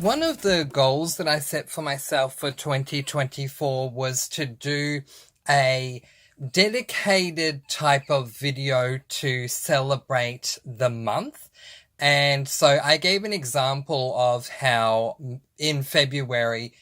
One of the goals that I set for myself for 2024 was to do a dedicated type of video to celebrate the month. And so I gave an example of how in February,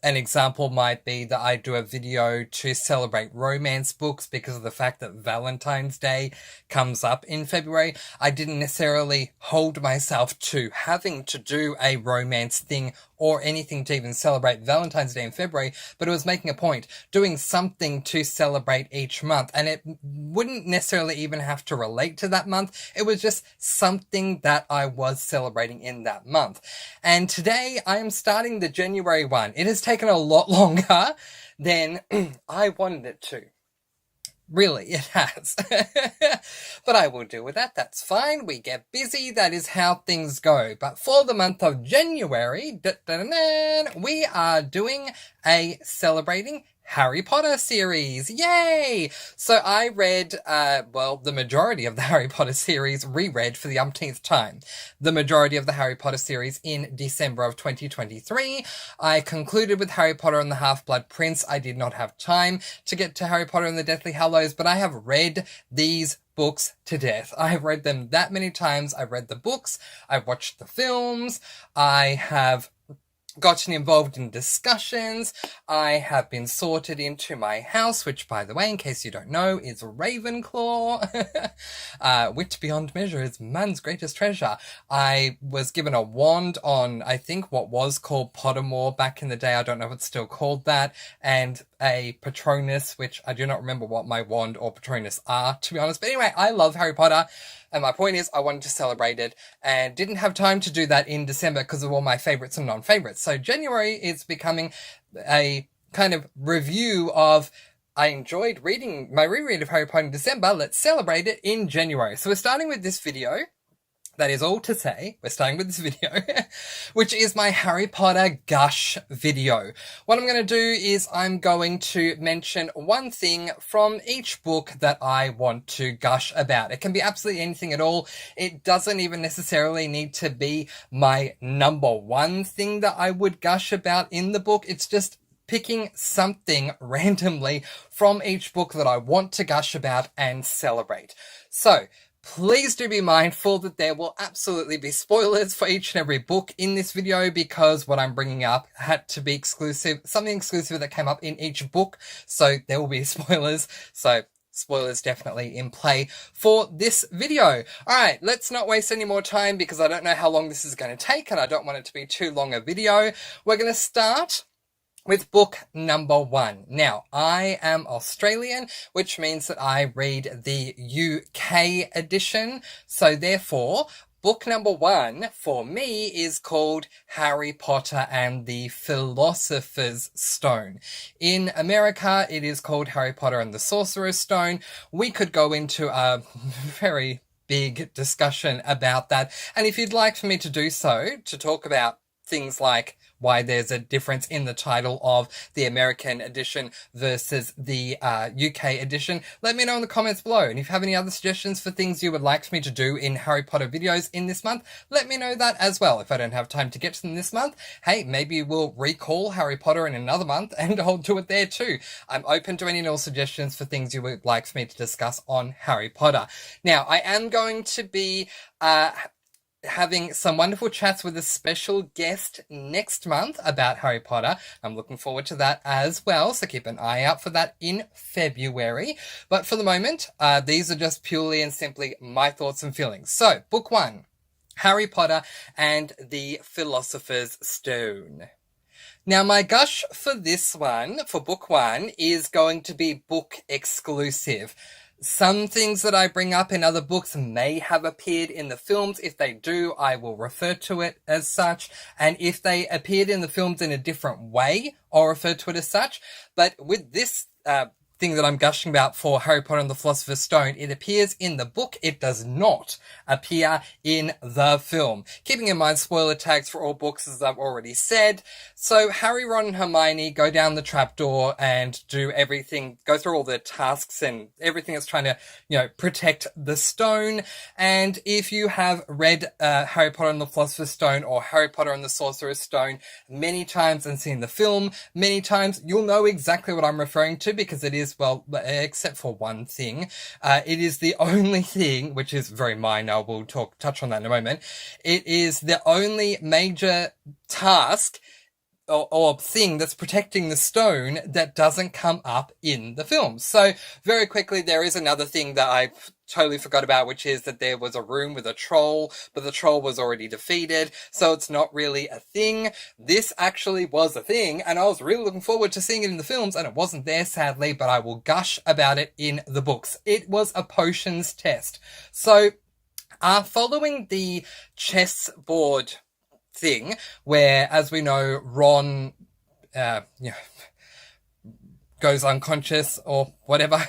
an example might be that I do a video to celebrate romance books because of the fact that Valentine's Day comes up in February. I didn't necessarily hold myself to having to do a romance thing or anything to even celebrate Valentine's Day in February, but it was making a point, doing something to celebrate each month. And it wouldn't necessarily even have to relate to that month. It was just something that I was celebrating in that month. And today I am starting the January one. It has taken a lot longer than I wanted it to. Really, it has. But I will deal with that. That's fine. We get busy. That is how things go. But for the month of January, we are doing a celebrating Harry Potter series. Yay! So I read, the majority of the Harry Potter series reread for the umpteenth time. The majority of the Harry Potter series in December of 2023. I concluded with Harry Potter and the Half-Blood Prince. I did not have time to get to Harry Potter and the Deathly Hallows, but I have read these books to death. I've read them that many times. I've read the books. I've watched the films. I have gotten involved in discussions. I have been sorted into my house, which, by the way, in case you don't know, is Ravenclaw. Wit beyond measure is man's greatest treasure. I was given a wand on, I think, what was called Pottermore back in the day. I don't know if it's still called that. And a Patronus, which I do not remember what my wand or Patronus are, to be honest. But anyway, I love Harry Potter. And my point is, I wanted to celebrate it and didn't have time to do that in December because of all my favourites and non-favourites. So January is becoming a kind of review of, I enjoyed reading my reread of Harry Potter in December. Let's celebrate it in January. So we're starting with this video. That is all to say, we're starting with this video, which is my Harry Potter GUSH video. What I'm going to do is I'm going to mention one thing from each book that I want to gush about. It can be absolutely anything at all. It doesn't even necessarily need to be my number one thing that I would gush about in the book. It's just picking something randomly from each book that I want to gush about and celebrate. So, please do be mindful that there will absolutely be spoilers for each and every book in this video because what I'm bringing up had to be exclusive, something exclusive that came up in each book. So there will be spoilers. So spoilers definitely in play for this video. Alright, let's not waste any more time because I don't know how long this is going to take and I don't want it to be too long a video. We're going to start with book number 1. Now, I am Australian, which means that I read the UK edition. So therefore, book number 1 for me is called Harry Potter and the Philosopher's Stone. In America, it is called Harry Potter and the Sorcerer's Stone. We could go into a very big discussion about that. And if you'd like for me to do so, to talk about things like why there's a difference in the title of the American edition versus the UK edition, let me know in the comments below. And if you have any other suggestions for things you would like for me to do in Harry Potter videos in this month, let me know that as well. If I don't have time to get to them this month, hey, maybe we'll recall Harry Potter in another month and I'll do it there too. I'm open to any and all suggestions for things you would like for me to discuss on Harry Potter. Now, I am going to be having some wonderful chats with a special guest next month about Harry Potter. I'm looking forward to that as well, so keep an eye out for that in February. But for the moment, these are just purely and simply my thoughts and feelings. So, book 1, Harry Potter and the Philosopher's Stone. Now, my gush for this one, for book 1, is going to be book exclusive. Some things that I bring up in other books may have appeared in the films. If they do, I will refer to it as such. And if they appeared in the films in a different way, I'll refer to it as such. But with this thing that I'm gushing about for Harry Potter and the Philosopher's Stone. It appears in the book. It does not appear in the film. Keeping in mind spoiler tags for all books, as I've already said. So Harry, Ron and Hermione go down the trapdoor and do everything, go through all the tasks and everything that's trying to, protect the stone. And if you have read Harry Potter and the Philosopher's Stone or Harry Potter and the Sorcerer's Stone many times and seen the film many times, you'll know exactly what I'm referring to, because it is, well, except for one thing, it is the only thing, which is very minor, we'll touch on that in a moment, it is the only major task or thing that's protecting the stone that doesn't come up in the film. So very quickly, there is another thing that I totally forgot about, which is that there was a room with a troll, but the troll was already defeated, so it's not really a thing. This actually was a thing, and I was really looking forward to seeing it in the films, and it wasn't there, sadly, but I will gush about it in the books. It was a potions test. So, following the chessboard thing, where, as we know, Ron, goes unconscious or whatever.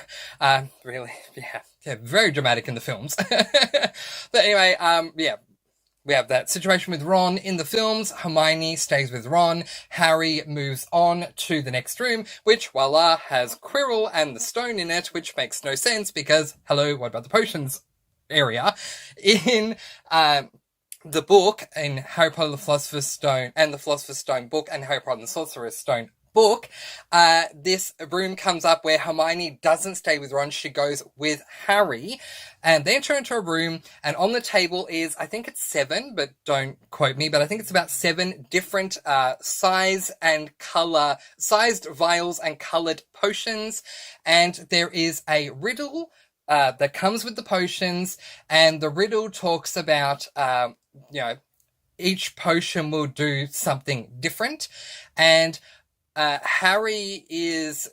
Really, very dramatic in the films. But anyway, we have that situation with Ron in the films. Hermione stays with Ron. Harry moves on to the next room, which, voila, has Quirrell and the stone in it, which makes no sense because, hello, what about the potions area? In, the book, in Harry Potter and the Philosopher's Stone, and the Philosopher's Stone book, and Harry Potter and the Sorcerer's Stone book, this room comes up where Hermione doesn't stay with Ron, she goes with Harry, and they enter into a room, and on the table is, I think it's 7, but don't quote me, but I think it's about 7 different sized vials and coloured potions, and there is a riddle that comes with the potions, and the riddle talks about, each potion will do something different, and Harry is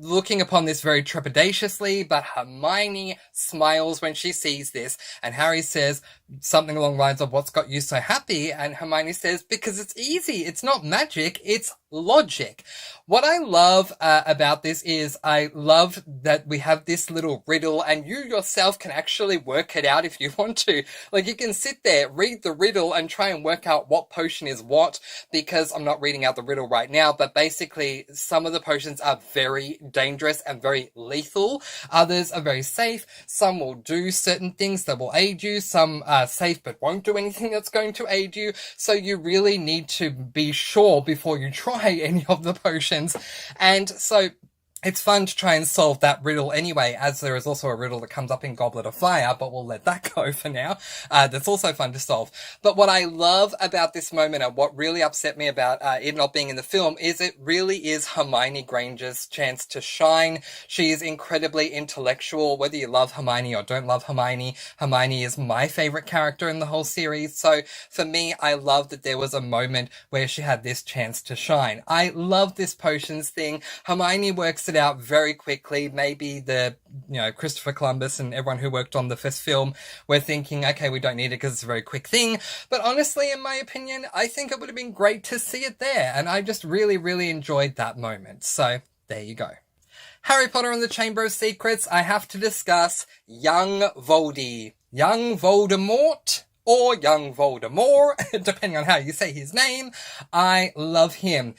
looking upon this very trepidatiously, but Hermione smiles when she sees this, and Harry says something along the lines of, "What's got you so happy?" And Hermione says, "Because it's easy. It's not magic. It's logic." What I love about this is I love that we have this little riddle, and you yourself can actually work it out if you want to. Like, you can sit there, read the riddle, and try and work out what potion is what, because I'm not reading out the riddle right now, but basically some of the potions are very dangerous and very lethal. Others are very safe. Some will do certain things that will aid you. Some are safe but won't do anything that's going to aid you. So you really need to be sure before you try any of the potions. And so it's fun to try and solve that riddle anyway, as there is also a riddle that comes up in Goblet of Fire, but we'll let that go for now. That's also fun to solve. But what I love about this moment, and what really upset me about it not being in the film, is it really is Hermione Granger's chance to shine. She is incredibly intellectual, whether you love Hermione or don't love Hermione. Hermione is my favourite character in the whole series, so for me, I love that there was a moment where she had this chance to shine. I love this potions thing. Hermione works it out very quickly. Maybe Christopher Columbus and everyone who worked on the first film were thinking, okay, we don't need it because it's a very quick thing. But honestly, in my opinion, I think it would have been great to see it there. And I just really, really enjoyed that moment. So there you go. Harry Potter and the Chamber of Secrets, I have to discuss young Voldy. Young Voldemort, or young Voldemort, depending on how you say his name. I love him.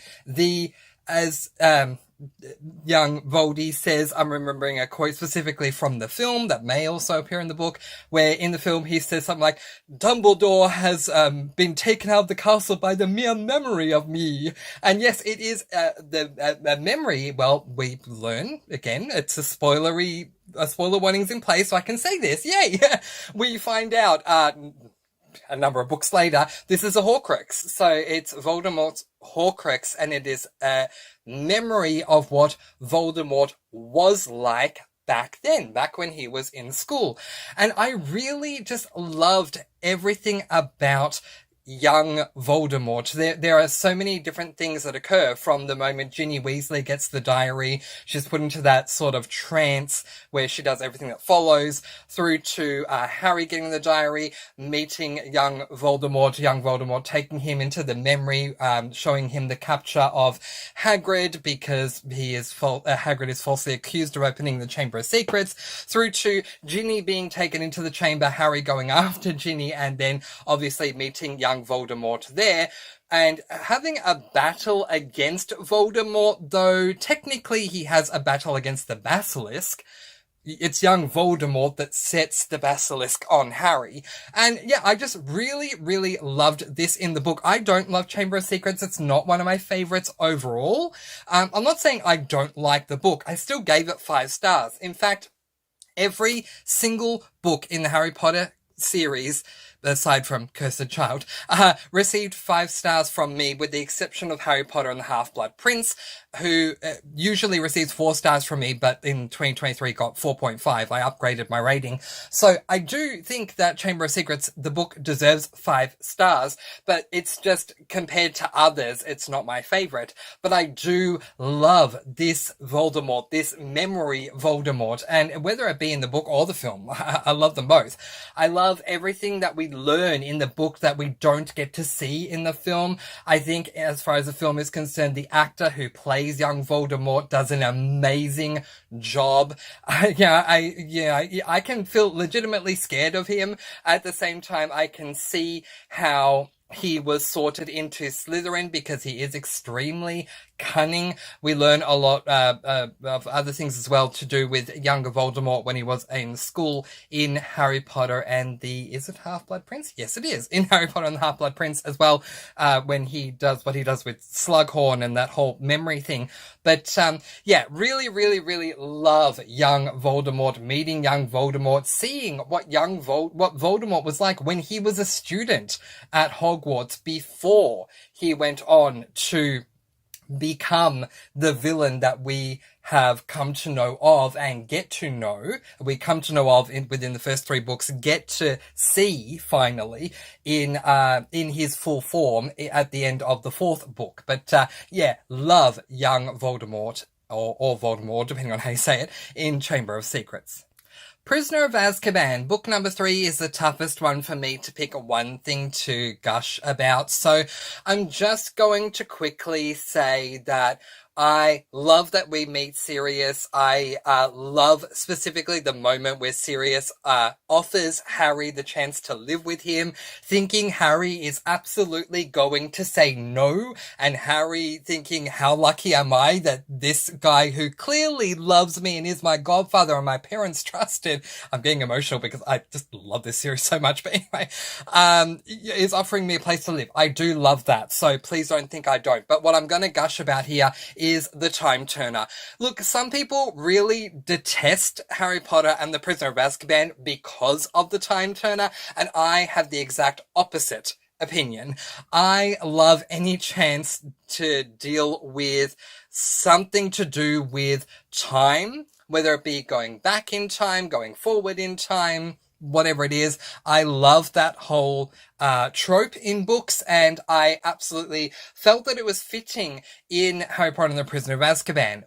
Young Voldy says, I'm remembering a quote specifically from the film that may also appear in the book, where in the film he says something like, "Dumbledore has been taken out of the castle by the mere memory of me." And yes, it is the memory. Well, we learn, again, it's a spoiler warning's in place, so I can say this. Yay! We find out a number of books later, this is a Horcrux. So it's Voldemort's Horcrux, and it is a memory of what Voldemort was like back then, back when he was in school. And I really just loved everything about young Voldemort. There are so many different things that occur from the moment Ginny Weasley gets the diary. She's put into that sort of trance where she does everything that follows, through to Harry getting the diary, meeting young Voldemort taking him into the memory, showing him the capture of Hagrid because Hagrid is falsely accused of opening the Chamber of Secrets, through to Ginny being taken into the chamber, Harry going after Ginny, and then obviously meeting young Voldemort there and having a battle against Voldemort, though technically he has a battle against the Basilisk. It's young Voldemort that sets the basilisk on Harry. And yeah, I just really, really loved this in the book. I don't love Chamber of Secrets. It's not one of my favorites overall. I'm not saying I don't like the book. I still gave it 5 stars. In fact, every single book in the Harry Potter series, aside from Cursed Child, received 5 stars from me, with the exception of Harry Potter and the Half-Blood Prince, who usually receives 4 stars from me, but in 2023 got 4.5. I upgraded my rating. So I do think that Chamber of Secrets, the book, deserves 5 stars, but it's just, compared to others, it's not my favorite. But I do love this Voldemort, this memory Voldemort, and whether it be in the book or the film, I love them both. I love everything that we learn in the book that we don't get to see in the film. I think, as far as the film is concerned, the actor who plays young Voldemort does an amazing job. I can feel legitimately scared of him. At the same time, I can see how he was sorted into Slytherin because he is extremely cunning. We learn a lot of other things as well to do with younger Voldemort when he was in school in Harry Potter and is it Half-Blood Prince? Yes, it is. In Harry Potter and the Half-Blood Prince as well, when he does what he does with Slughorn and that whole memory thing. But yeah, really, really, really love young Voldemort, meeting young Voldemort, seeing what what Voldemort was like when he was a student at Hogwarts before he went on to become the villain that we have come to know of and get to know. We come to know of within the first 3 books, get to see finally in his full form at the end of the 4th book. But yeah, love young Voldemort or Voldemort, depending on how you say it, in Chamber of Secrets. Prisoner of Azkaban, book number 3, is the toughest one for me to pick one thing to gush about. So I'm just going to quickly say that I love that we meet Sirius. I love specifically the moment where Sirius offers Harry the chance to live with him, thinking Harry is absolutely going to say no, and Harry thinking, how lucky am I that this guy who clearly loves me and is my godfather and my parents trusted, I'm getting emotional because I just love this series so much, but anyway, is offering me a place to live. I do love that, so please don't think I don't. But what I'm going to gush about here is the Time Turner. Look, some people really detest Harry Potter and the Prisoner of Azkaban because of the Time Turner, and I have the exact opposite opinion. I love any chance to deal with something to do with time, whether it be going back in time, going forward in time, whatever it is. I love that whole trope in books, and I absolutely felt that it was fitting in Harry Potter and the Prisoner of Azkaban.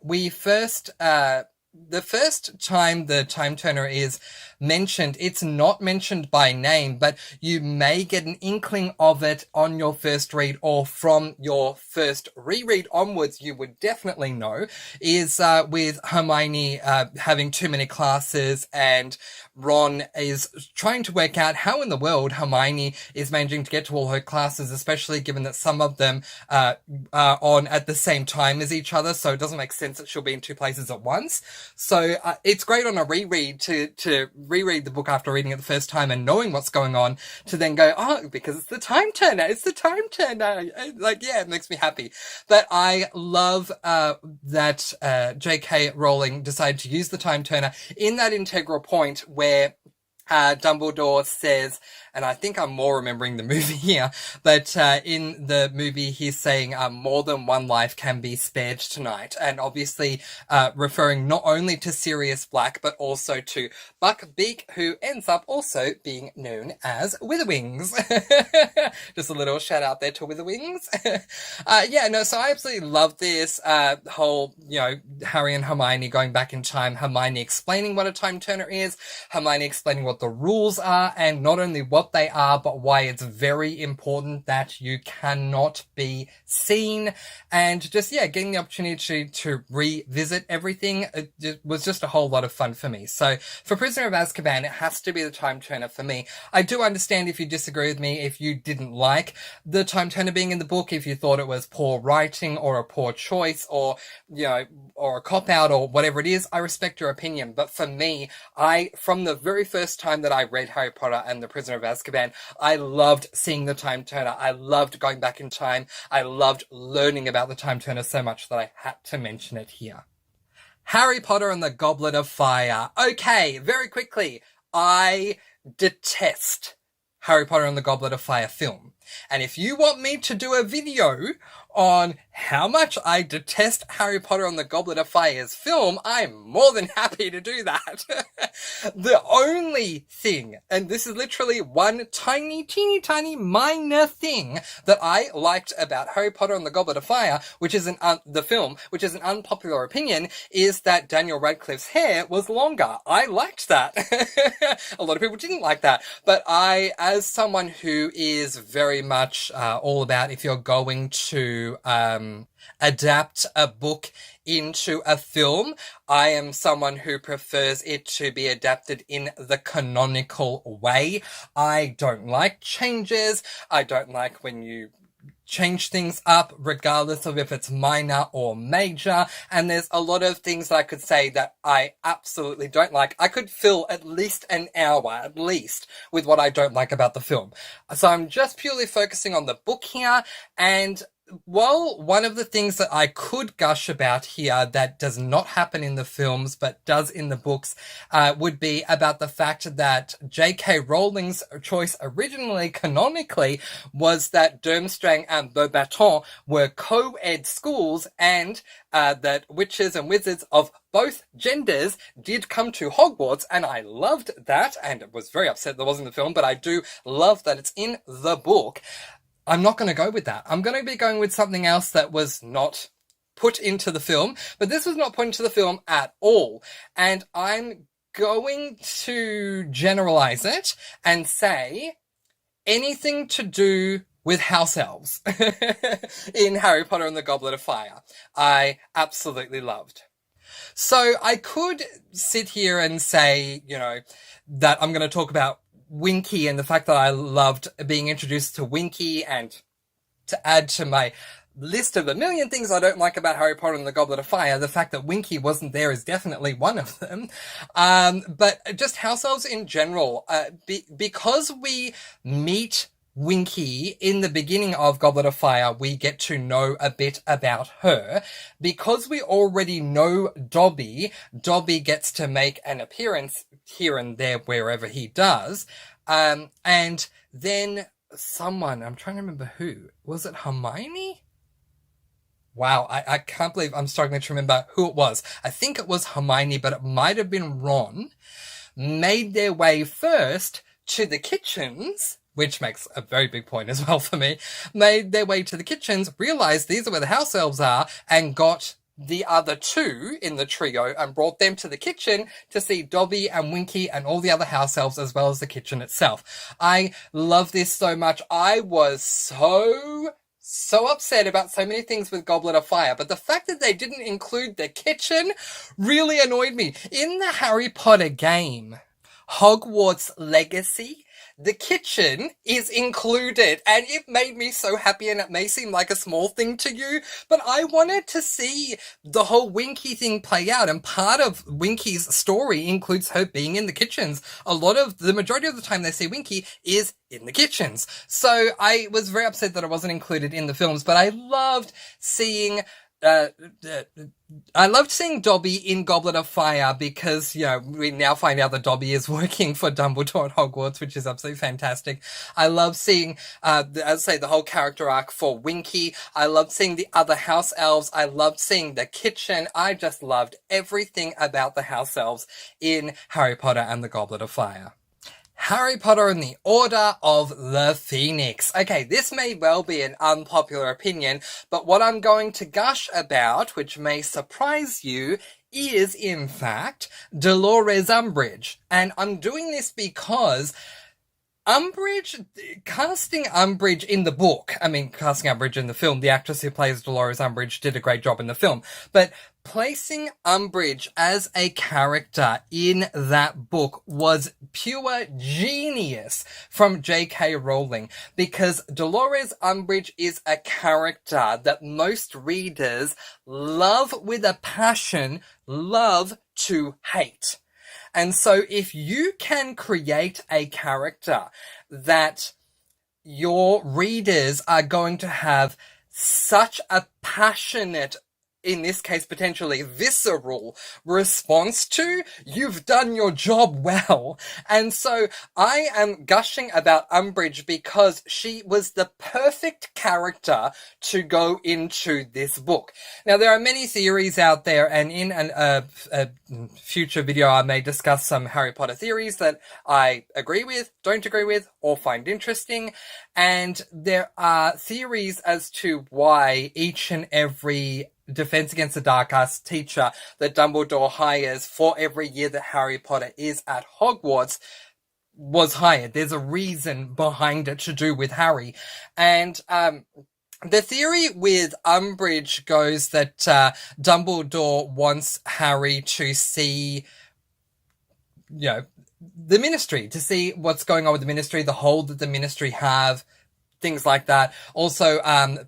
The first time the Time Turner is mentioned, it's not mentioned by name, but you may get an inkling of it on your first read, or from your first reread onwards, you would definitely know, is with Hermione having too many classes, and Ron is trying to work out how in the world Hermione is managing to get to all her classes, especially given that some of them are on at the same time as each other, so it doesn't make sense that she'll be in 2 places at once. So it's great on a reread to reread the book after reading it the first time and knowing what's going on, to then go, oh, because it's the Time Turner, it's the Time Turner. Like, yeah, it makes me happy. But I love that J.K. Rowling decided to use the Time Turner in that integral point where Dumbledore says, and I think I'm more remembering the movie here, but in the movie he's saying more than one life can be spared tonight, and obviously referring not only to Sirius Black but also to Buckbeak, who ends up also being known as Witherwings. Just a little shout out there to Witherwings. So I absolutely love this whole, Harry and Hermione going back in time, Hermione explaining what a time turner is, Hermione explaining what the rules are, and not only what they are, but why it's very important that you cannot be seen, and just, getting the opportunity to revisit everything. It was just a whole lot of fun for me. So for Prisoner of Azkaban, it has to be the time turner for me. I do understand if you disagree with me, if you didn't like the time turner being in the book, if you thought it was poor writing or a poor choice or, or a cop-out or whatever it is, I respect your opinion. But for me, from the very first time that I read Harry Potter and the Prisoner of Azkaban, I loved seeing the time turner. I loved going back in time. I loved learning about the time turner so much that I had to mention it here. Harry Potter and the Goblet of Fire. Okay, very quickly. I detest Harry Potter and the Goblet of Fire film. And if you want me to do a video on how much I detest Harry Potter and the Goblet of Fire's film, I'm more than happy to do that. The only thing, and this is literally one teeny tiny minor thing that I liked about Harry Potter and the Goblet of Fire, which is the film, which is an unpopular opinion, is that Daniel Radcliffe's hair was longer. I liked that. A lot of people didn't like that, but I, as someone who is very much all about, if you're going to adapt a book into a film, I am someone who prefers it to be adapted in the canonical way. I don't like changes. I don't like when you change things up, regardless of if it's minor or major. And there's a lot of things that I could say that I absolutely don't like. I could fill at least an hour, at least, with what I don't like about the film. So I'm just purely focusing on the book here. And while one of the things that I could gush about here that does not happen in the films but does in the books would be about the fact that J.K. Rowling's choice originally, canonically, was that Durmstrang and Beauxbaton were co-ed schools, and that witches and wizards of both genders did come to Hogwarts, and I loved that, and was very upset that it wasn't in the film, but I do love that it's in the book. I'm not going to go with that. I'm going to be going with something else that was not put into the film, but this was not put into the film at all. And I'm going to generalize it and say anything to do with house elves in Harry Potter and the Goblet of Fire. I absolutely loved. So I could sit here and say, that I'm going to talk about Winky and the fact that I loved being introduced to Winky, and to add to my list of a million things I don't like about Harry Potter and the Goblet of Fire, the fact that Winky wasn't there is definitely one of them. But just house elves in general, because we meet Winky in the beginning of Goblet of Fire, we get to know a bit about her. Because we already know Dobby gets to make an appearance here and there wherever he does. And then someone, I'm trying to remember who. Was it Hermione? Wow, I can't believe I'm struggling to remember who it was. I think it was Hermione, but it might have been Ron. Made their way first to the kitchens, which makes a very big point as well for me, made their way to the kitchens, realized these are where the house elves are, and got the other two in the trio and brought them to the kitchen to see Dobby and Winky and all the other house elves, as well as the kitchen itself. I love this so much. I was so upset about so many things with Goblet of Fire, but the fact that they didn't include the kitchen really annoyed me. In the Harry Potter game, Hogwarts Legacy, the kitchen is included, and it made me so happy, and it may seem like a small thing to you, but I wanted to see the whole Winky thing play out, and part of Winky's story includes her being in the kitchens. The majority of the time they see Winky is in the kitchens. So I was very upset that it wasn't included in the films, but I loved seeing uh, uh, I loved seeing Dobby in Goblet of Fire because, we now find out that Dobby is working for Dumbledore at Hogwarts, which is absolutely fantastic. I love seeing, as I say, the whole character arc for Winky. I loved seeing the other house elves. I loved seeing the kitchen. I just loved everything about the house elves in Harry Potter and the Goblet of Fire. Harry Potter and the Order of the Phoenix. Okay, this may well be an unpopular opinion, but what I'm going to gush about, which may surprise you, is, in fact, Dolores Umbridge. And I'm doing this because casting Umbridge in the book, casting Umbridge in the film, the actress who plays Dolores Umbridge did a great job in the film, but placing Umbridge as a character in that book was pure genius from J.K. Rowling, because Dolores Umbridge is a character that most readers love with a passion, love to hate. And so if you can create a character that your readers are going to have such a passionate, in this case potentially visceral response to, you've done your job well. And so I am gushing about Umbridge because she was the perfect character to go into this book. Now, there are many theories out there, and in a future video I may discuss some Harry Potter theories that I agree with, don't agree with, or find interesting. And there are theories as to why each and every Defense Against the Dark Arts teacher that Dumbledore hires for every year that Harry Potter is at Hogwarts was hired. There's a reason behind it to do with Harry. And the theory with Umbridge goes that Dumbledore wants Harry to see, the Ministry, to see what's going on with the Ministry, the hold that the Ministry have, things like that. Also,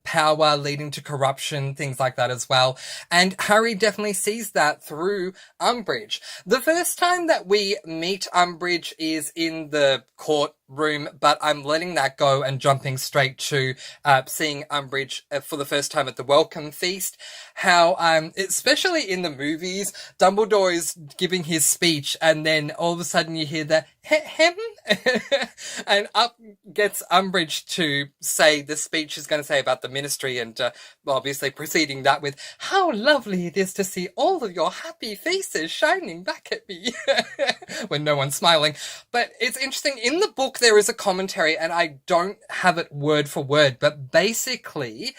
power leading to corruption, things like that as well. And Harry definitely sees that through Umbridge. The first time that we meet Umbridge is in the courtroom, but I'm letting that go and jumping straight to seeing Umbridge for the first time at the welcome feast. How, especially in the movies, Dumbledore is giving his speech, and then all of a sudden you hear the hem, and up gets Umbridge to say the speech is going to say about the Ministry, and obviously preceding that with, how lovely it is to see all of your happy faces shining back at me, when no one's smiling. But it's interesting, in the book there is a commentary, and I don't have it word for word, but basically,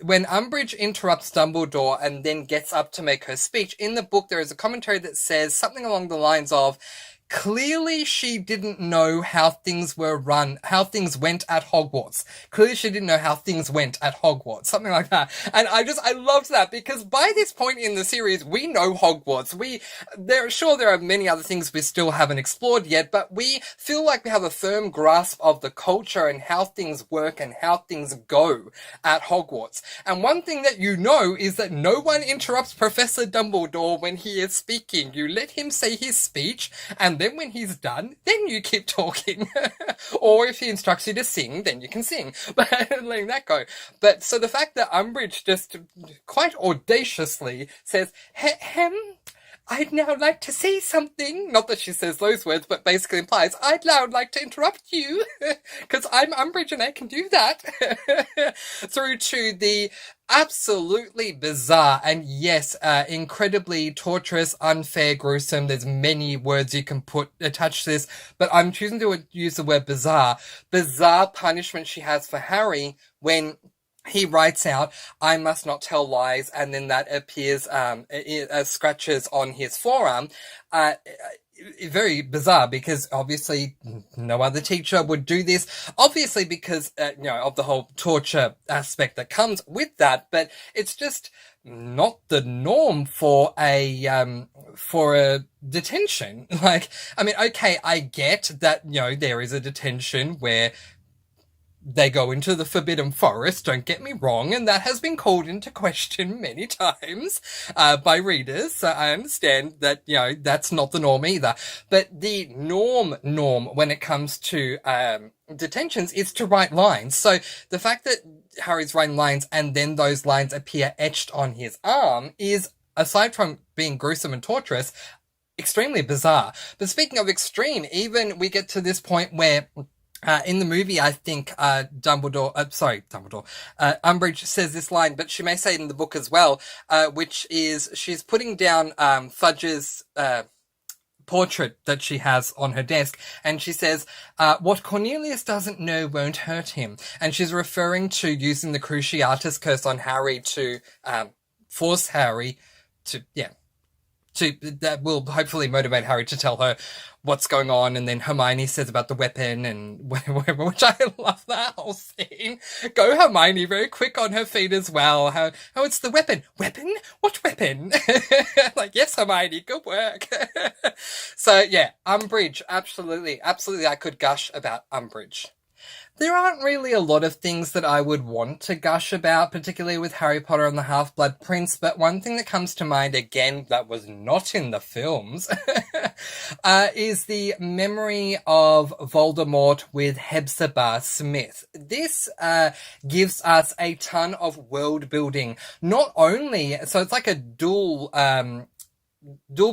when Umbridge interrupts Dumbledore and then gets up to make her speech, in the book there is a commentary that says something along the lines of, clearly she didn't know how things were run, how things went at Hogwarts. Clearly she didn't know how things went at Hogwarts. Something like that. And I loved that, because by this point in the series, we know Hogwarts. There are many other things we still haven't explored yet, but we feel like we have a firm grasp of the culture and how things work and how things go at Hogwarts. And one thing that you know is that no one interrupts Professor Dumbledore when he is speaking. You let him say his speech, and then when he's done, then you keep talking. Or if he instructs you to sing, then you can sing. But letting that go. But so the fact that Umbridge just quite audaciously says, I'd now like to say something. Not that she says those words, but basically implies, I'd now like to interrupt you, because I'm Umbridge and I can do that. Through to the absolutely bizarre and, yes, incredibly torturous, unfair, gruesome. There's many words you can attach to this, but I'm choosing to use the word bizarre. Bizarre punishment she has for Harry when he writes out, I must not tell lies, and then that appears as scratches on his forearm. Very bizarre, because obviously no other teacher would do this. Obviously because, of the whole torture aspect that comes with that, but it's just not the norm for a detention. Okay, I get that, there is a detention where they go into the Forbidden Forest, don't get me wrong, and that has been called into question many times by readers, so I understand that, that's not the norm either. But the norm when it comes to detentions is to write lines. So the fact that Harry's writing lines and then those lines appear etched on his arm is, aside from being gruesome and torturous, extremely bizarre. But speaking of extreme, even we get to this point where in the movie, I think Dumbledore, Umbridge says this line, but she may say it in the book as well, which is she's putting down Fudge's portrait that she has on her desk, and she says, what Cornelius doesn't know won't hurt him. And she's referring to using the Cruciatus curse on Harry to force Harry that will hopefully motivate Harry to tell her what's going on. And then Hermione says about the weapon and whatever, which I love that whole scene. Go Hermione, very quick on her feet as well. How it's the weapon. Weapon? What weapon? Like, yes, Hermione, good work. So yeah, Umbridge, absolutely I could gush about Umbridge. There aren't really a lot of things that I would want to gush about, particularly with Harry Potter and the Half-Blood Prince, but one thing that comes to mind, again, that was not in the films, is the memory of Voldemort with Hepzibah Smith. This gives us a ton of world building. Not only, so it's like a dual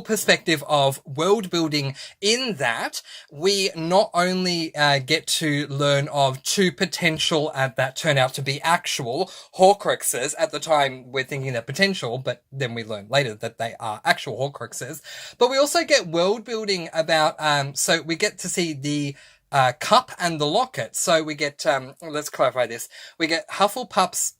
perspective of world building, in that we not only get to learn of two potential that turn out to be actual Horcruxes. At the time we're thinking they're potential, but then we learn later that they are actual Horcruxes. But we also get world building about so we get to see the cup and the locket. So we get let's clarify this. We get Hufflepuff's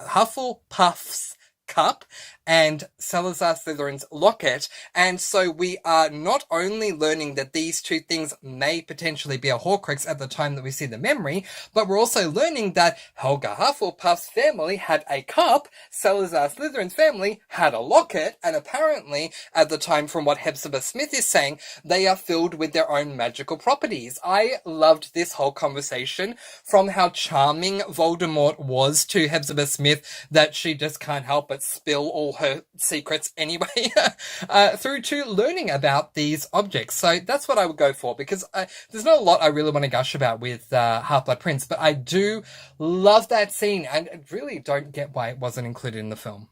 cup and Salazar Slytherin's locket, and so we are not only learning that these two things may potentially be a Horcrux at the time that we see the memory, but we're also learning that Helga Hufflepuff's family had a cup, Salazar Slytherin's family had a locket, and apparently at the time, from what Hepzibah Smith is saying, they are filled with their own magical properties. I loved this whole conversation, from how charming Voldemort was to Hepzibah Smith, that she just can't help but spill all her secrets anyway, through to learning about these objects. So that's what I would go for, because there's not a lot I really want to gush about with Half-Blood Prince, but I do love that scene, and I really don't get why it wasn't included in the film.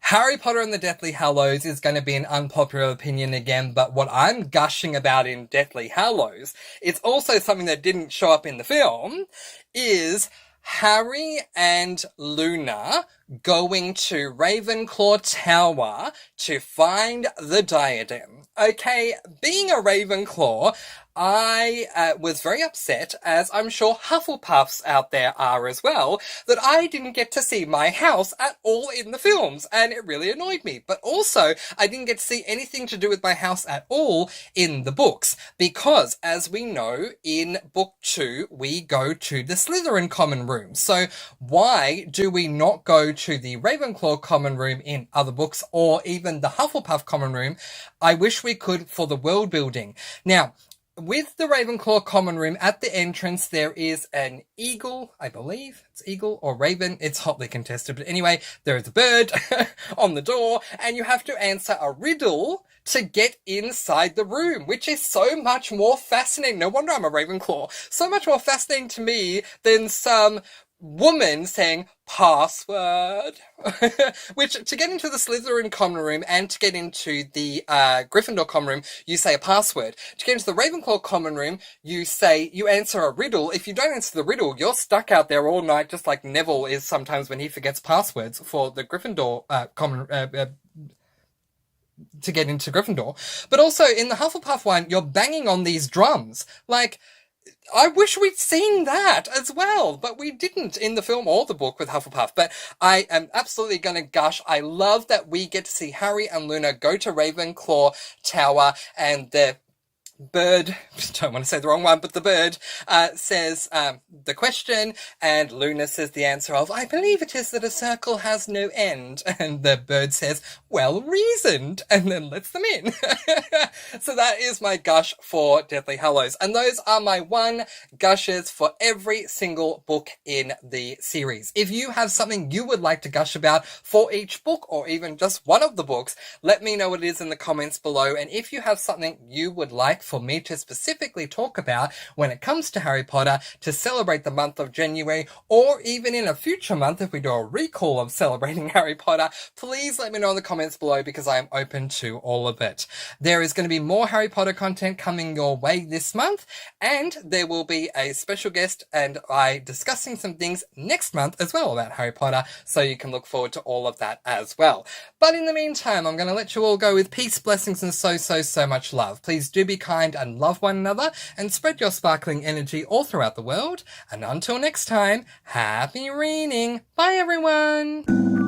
Harry Potter and the Deathly Hallows is going to be an unpopular opinion again, but what I'm gushing about in Deathly Hallows, it's also something that didn't show up in the film, is Harry and Luna going to Ravenclaw Tower to find the diadem. Okay, being a Ravenclaw, I was very upset, as I'm sure Hufflepuffs out there are as well, that I didn't get to see my house at all in the films, and it really annoyed me. But also, I didn't get to see anything to do with my house at all in the books, because, as we know, in Book 2, we go to the Slytherin Common Room. So why do we not go to the Ravenclaw Common Room in other books, or even the Hufflepuff Common Room? I wish we could, for the world building. Now, with the Ravenclaw Common Room, at the entrance, there is an eagle, I believe. It's eagle or raven. It's hotly contested. But anyway, there is a bird on the door, and you have to answer a riddle to get inside the room, which is so much more fascinating. No wonder I'm a Ravenclaw. So much more fascinating to me than some woman saying password. Which, to get into the Slytherin Common Room and to get into the Gryffindor Common Room, you say a password. To get into the Ravenclaw Common Room, you answer a riddle. If you don't answer the riddle, you're stuck out there all night, just like Neville is sometimes when he forgets passwords for the Gryffindor to get into Gryffindor. But also, in the Hufflepuff one, you're banging on these drums. Like, I wish we'd seen that as well, but we didn't in the film or the book with Hufflepuff. But I am absolutely going to gush. I love that we get to see Harry and Luna go to Ravenclaw Tower, and the bird, don't want to say the wrong one, but the bird says the question, and Luna says the answer of, I believe it is that a circle has no end. And the bird says, well reasoned, and then lets them in. So that is my gush for Deathly Hallows. And those are my one gushes for every single book in the series. If you have something you would like to gush about for each book, or even just one of the books, let me know what it is in the comments below. And if you have something you would like for me to specifically talk about when it comes to Harry Potter to celebrate the month of January, or even in a future month if we do a recall of celebrating Harry Potter, please let me know in the comments below because I am open to all of it. There is going to be more Harry Potter content coming your way this month, and there will be a special guest and I discussing some things next month as well about Harry Potter, so you can look forward to all of that as well. But in the meantime, I'm going to let you all go with peace, blessings, and so much love. Please do be kind and love one another, and spread your sparkling energy all throughout the world. And until next time, happy reading. Bye, everyone.